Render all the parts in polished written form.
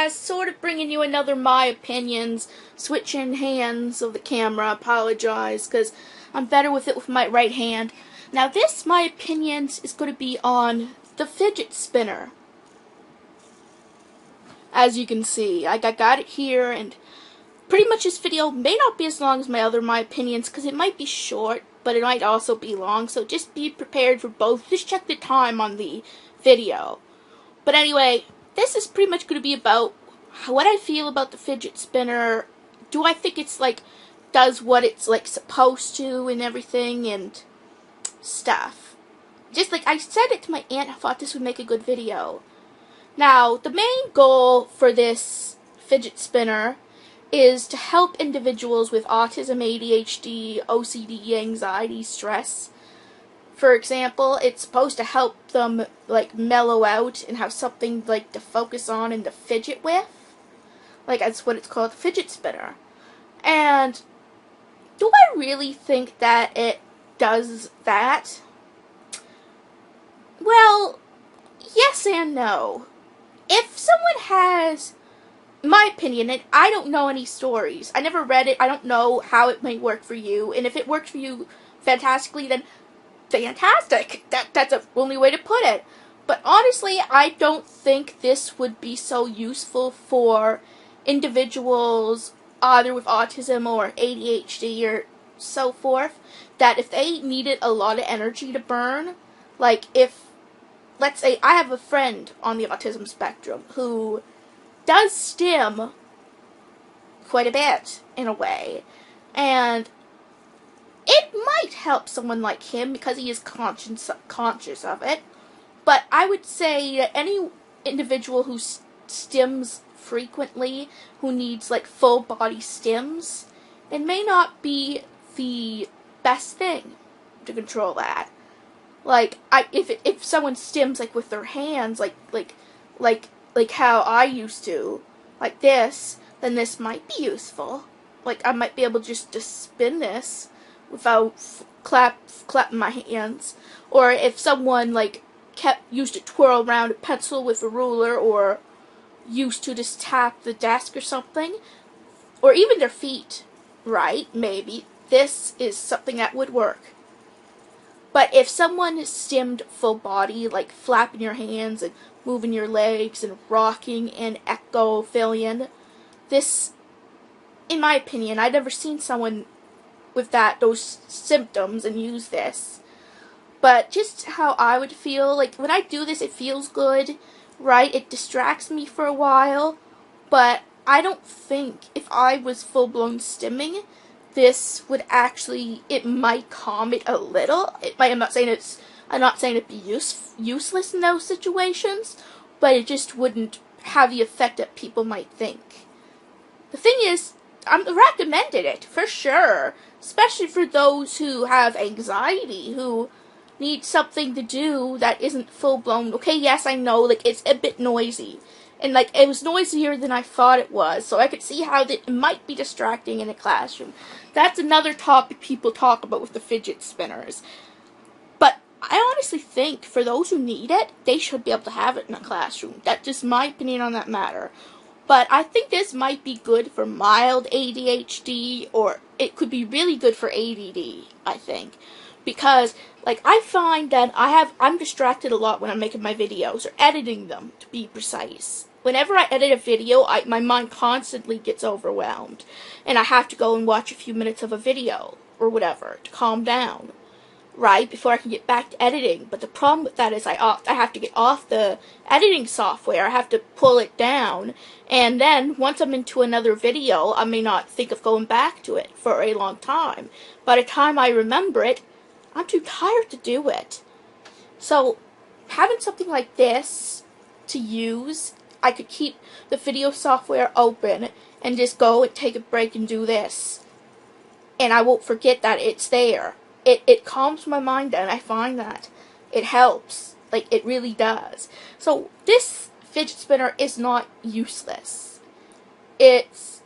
podcast, sort of bringing you another my opinions, switching hands of the camera. Apologize, because I'm better with it with my right hand. Now this, my opinions, is going to be on the fidget spinner. As you can see, I got it here, and pretty much this video may not be as long as my other my opinions, because it might be short, but it might also be long, so just be prepared for both. Just check the time on the video. But anyway, this is pretty much going to be about what I feel about the fidget spinner. Do I think it's does what it's supposed to and everything and stuff. Just I said it to my aunt, I thought this would make a good video. Now, the main goal for this fidget spinner is to help individuals with autism, ADHD, OCD, anxiety, stress. For example, it's supposed to help them mellow out and have something to focus on and to fidget with. That's what it's called, the fidget spinner. And do I really think that it does that? Well, yes and no. If someone has, in my opinion, and I don't know any stories, I never read it, I don't know how it may work for you, and if it works for you fantastically, then fantastic. That's the only way to put it. But honestly, I don't think this would be so useful for individuals either with autism or ADHD or so forth, that if they needed a lot of energy to burn, if, let's say, I have a friend on the autism spectrum who does stim quite a bit, in a way, and it might help someone like him because he is conscious of it, but I would say that any individual who stims frequently, who needs full body stims, it may not be the best thing to control that. If someone stims with their hands, like how I used to, like this, then this might be useful. I might be able just to spin this without clapping my hands. Or if someone used to twirl around a pencil with a ruler, or used to just tap the desk or something, or even their feet, right? Maybe this is something that would work. But if someone is stimmed full body, flapping your hands and moving your legs and rocking and echophilia, this, in my opinion, I've never seen someone with those symptoms and use this. But just how I would feel, when I do this, it feels good, right? It distracts me for a while, but I don't think if I was full-blown stimming, this would actually, it might calm it a little. I'm not saying it'd be useless in those situations, but it just wouldn't have the effect that people might think. The thing is, I recommended it, for sure, especially for those who have anxiety, who need something to do that isn't full-blown. Okay, yes, I know, it's a bit noisy. And, it was noisier than I thought it was, so I could see how it might be distracting in a classroom. That's another topic people talk about with the fidget spinners. But I honestly think, for those who need it, they should be able to have it in a classroom. That's just my opinion on that matter. But I think this might be good for mild ADHD, or it could be really good for ADD, I think. Because, I find that I'm distracted a lot when I'm making my videos, or editing them, to be precise. Whenever I edit a video, my mind constantly gets overwhelmed, and I have to go and watch a few minutes of a video, or whatever, to calm down, right, before I can get back to editing. But the problem with that is I have to get off the editing software, I have to pull it down, and then, once I'm into another video, I may not think of going back to it for a long time. By the time I remember it, I'm too tired to do it. So, having something like this to use, I could keep the video software open and just go and take a break and do this. And I won't forget that it's there. It calms my mind down. I find that it helps. It really does. So, this fidget spinner is not useless. It's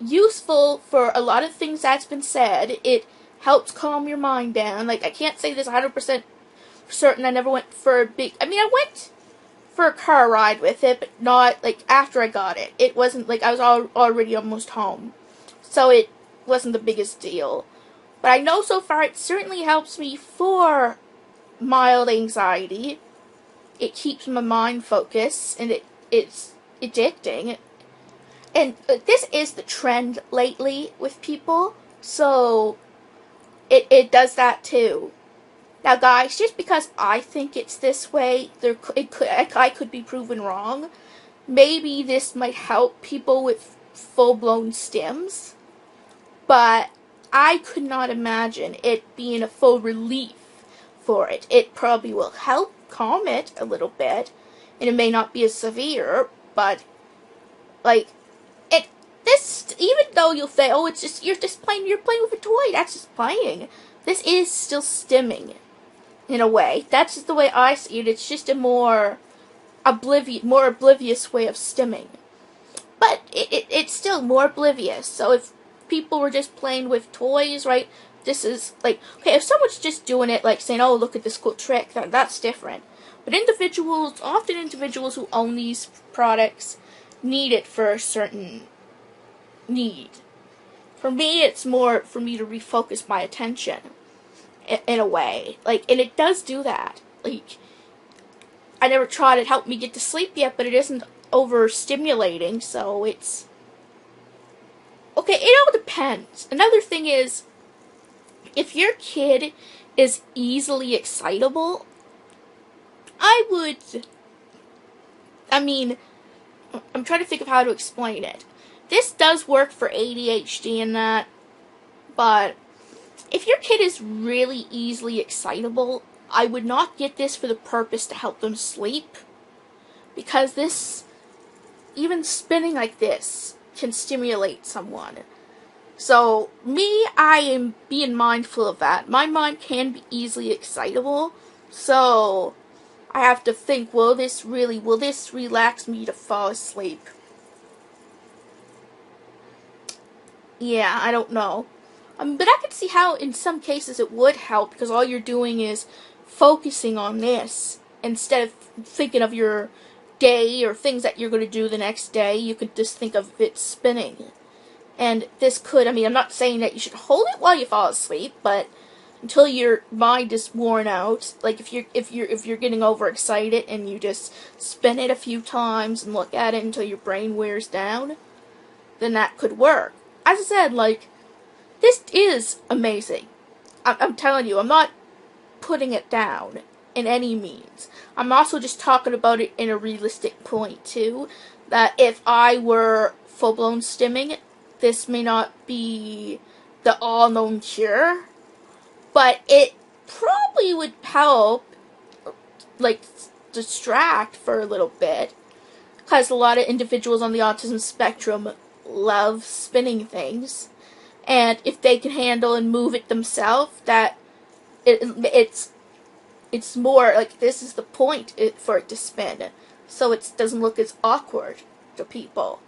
useful for a lot of things that's been said. It helps calm your mind down. I can't say this 100% for certain. I never went for a big, I went for a car ride with it, but not, like, after I got it. It wasn't, like, I was already almost home. So it wasn't the biggest deal. But I know so far it certainly helps me for mild anxiety. It keeps my mind focused, and it's addicting. And this is the trend lately with people, so it does that too. Now, guys, just because I think it's this way, I could be proven wrong. Maybe this might help people with full-blown stims, but I could not imagine it being a full relief for it. It probably will help calm it a little bit, and it may not be as severe, but, like, even though you'll say, oh, you're playing with a toy, that's just playing. This is still stimming, in a way. That's just the way I see it. It's just a more oblivious way of stimming. But it's still more oblivious. So if people were just playing with toys, right, this is, like, okay, if someone's just doing it, like, saying, oh, look at this cool trick, that's different. But often individuals who own these products need it for a certain need. For me, it's more for me to refocus my attention, in a way. Like, and it does do that. Like, I never tried it help me get to sleep yet, but it isn't overstimulating, so it's... Okay, it all depends. Another thing is, if your kid is easily excitable, I'm trying to think of how to explain it. This does work for ADHD and that, but if your kid is really easily excitable, I would not get this for the purpose to help them sleep, because even spinning like this can stimulate someone. So, I am being mindful of that. My mind can be easily excitable, so I have to think, will this relax me to fall asleep? Yeah, I don't know. But I could see how in some cases it would help, because all you're doing is focusing on this instead of thinking of your day or things that you're going to do the next day. You could just think of it spinning. And this could, I'm not saying that you should hold it while you fall asleep, but until your mind is worn out, like if you're getting overexcited and you just spin it a few times and look at it until your brain wears down, then that could work. As I said, like, this is amazing. I'm telling you, I'm not putting it down in any means. I'm also just talking about it in a realistic point, too. That if I were full-blown stimming, this may not be the all-known cure, but it probably would help, like, distract for a little bit, because a lot of individuals on the autism spectrum love spinning things, and if they can handle and move it themselves, that it's more like this is the point for it to spin, so it doesn't look as awkward to people.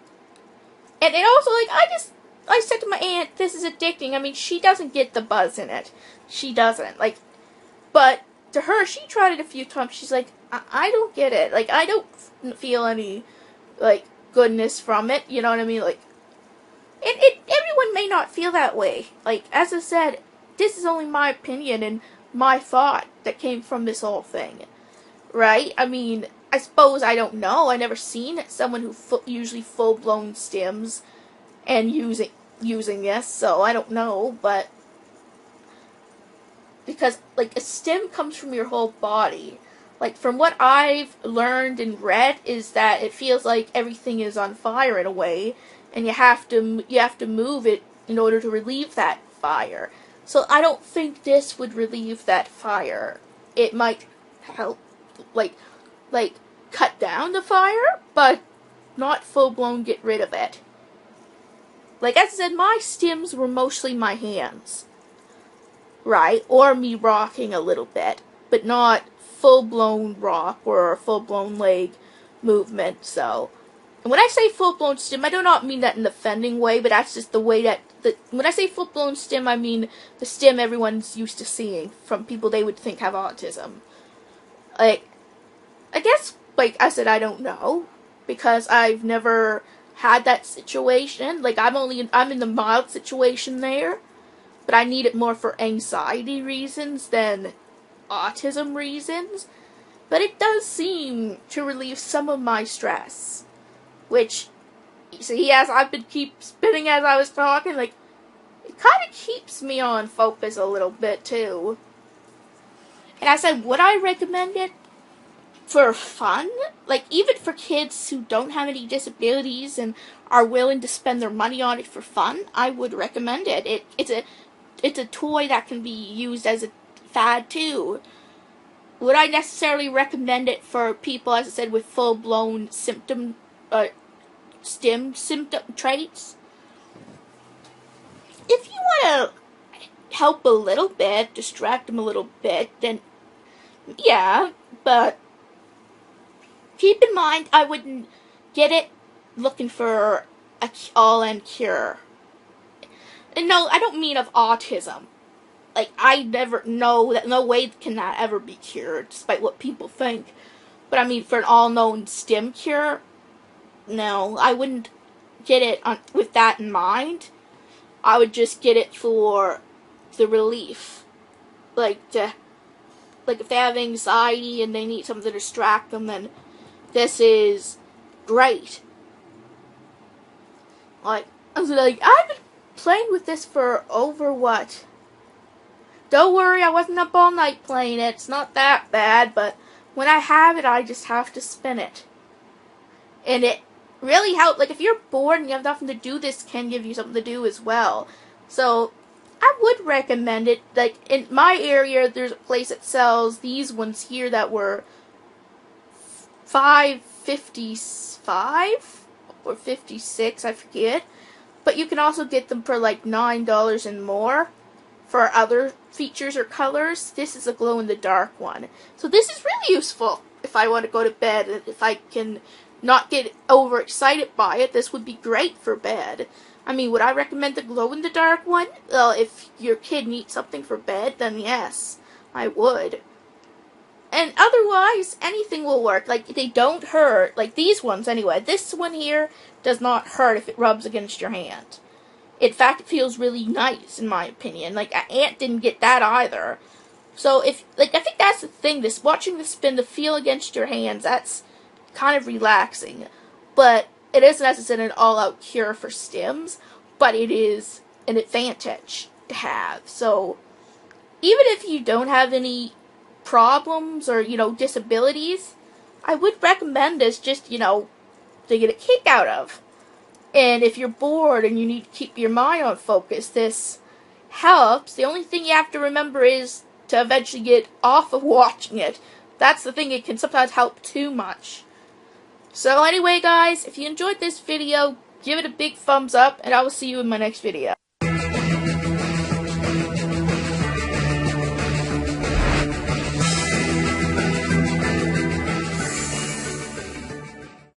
And it also, like, I said to my aunt, this is addicting. She doesn't get the buzz in it. She doesn't. Like, but to her, she tried it a few times. She's like, I don't get it. Like, I don't feel any, like, goodness from it. You know what I mean? Like, everyone may not feel that way. Like, as I said, this is only my opinion and my thought that came from this whole thing. Right? I suppose I don't know. I never seen someone who usually full-blown stims and using this, so I don't know, but because, like, a stim comes from your whole body. Like, from what I've learned and read is that it feels like everything is on fire in a way, and you have to move it in order to relieve that fire. So I don't think this would relieve that fire. It might help, like cut down the fire, but not full-blown get rid of it. Like I said, my stims were mostly my hands, right? Or me rocking a little bit, but not full-blown rock or full-blown leg movement, so. And when I say full-blown stim, I do not mean that in the offending way, but that's just the way that, when I say full-blown stim, I mean the stim everyone's used to seeing from people they would think have autism. Like, I guess like I said, I don't know, because I've never had that situation. Like, I'm in the mild situation there, but I need it more for anxiety reasons than autism reasons. But it does seem to relieve some of my stress, which, see, yes, I've been keep spinning as I was talking, like, it kind of keeps me on focus a little bit, too. And I said, would I recommend it for fun? Like, even for kids who don't have any disabilities and are willing to spend their money on it for fun, I would recommend it. It's a toy that can be used as a fad, too. Would I necessarily recommend it for people, as I said, with full-blown symptom traits? If you want to help a little bit, distract them a little bit, then yeah, but keep in mind, I wouldn't get it looking for a all-end cure. And no, I don't mean of autism. Like, I never know that no way can that ever be cured, despite what people think. But I mean, for an all-known STEM cure, no, I wouldn't get it with that in mind. I would just get it for the relief. Like, if they have anxiety and they need something to distract them, then this is great. Like, I was like, I've been playing with this for over what? Don't worry, I wasn't up all night playing it. It's not that bad, but when I have it, I just have to spin it. And it really helps. Like, if you're bored and you have nothing to do, this can give you something to do as well. So, I would recommend it. Like, in my area, there's a place that sells these ones here that were $5.55 or $56, I forget. But you can also get them for like $9 and more for other features or colors. This is a glow-in-the-dark one. So this is really useful if I want to go to bed. If I can not get overexcited by it, this would be great for bed. I mean, would I recommend the glow-in-the-dark one? Well, if your kid needs something for bed, then yes, I would. And otherwise, anything will work. Like, they don't hurt. Like, these ones, anyway. This one here does not hurt if it rubs against your hand. In fact, it feels really nice, in my opinion. Like, an ant didn't get that either. So, I think that's the thing. Watching the spin, the feel against your hands, that's kind of relaxing. But it isn't, as I said, an all-out cure for stims. But it is an advantage to have. So, even if you don't have any problems or, disabilities, I would recommend this just, to get a kick out of. And if you're bored and you need to keep your mind on focus, this helps. The only thing you have to remember is to eventually get off of watching it. That's the thing, it can sometimes help too much. So anyway, guys, if you enjoyed this video, give it a big thumbs up, and I will see you in my next video.